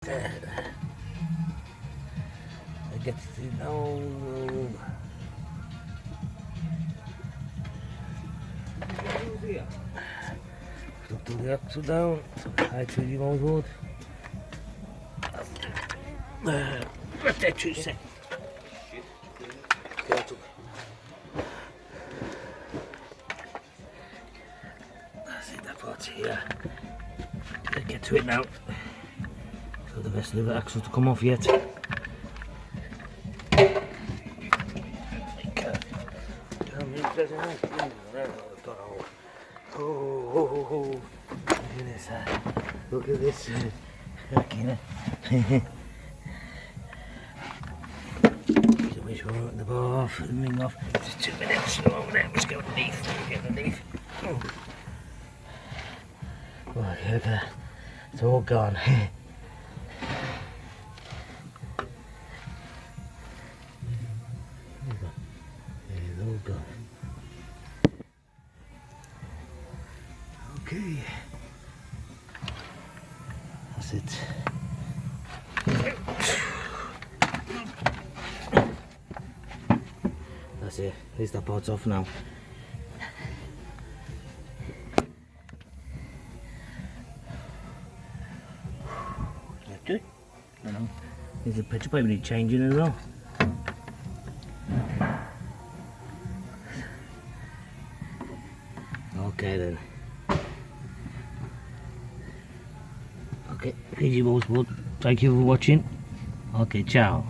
I get to know. Up to the up to down. I tell you all good. What's that you say? That's it, that part's here. Get to it now. So the rest of the axle to come off yet. Oh, look at this, look at this. Which one at the bar off, the ring off. Just 2 minutes, over there, let's go underneath, get underneath. Oh, okay, look at that, it's all gone. It's all gone. Okay, that's it. That's it, at least that part's off now. Good. I know. There's a picture pipe need changing as well. Okay then. Okay, PG Balls, thank you for watching. Okay, ciao.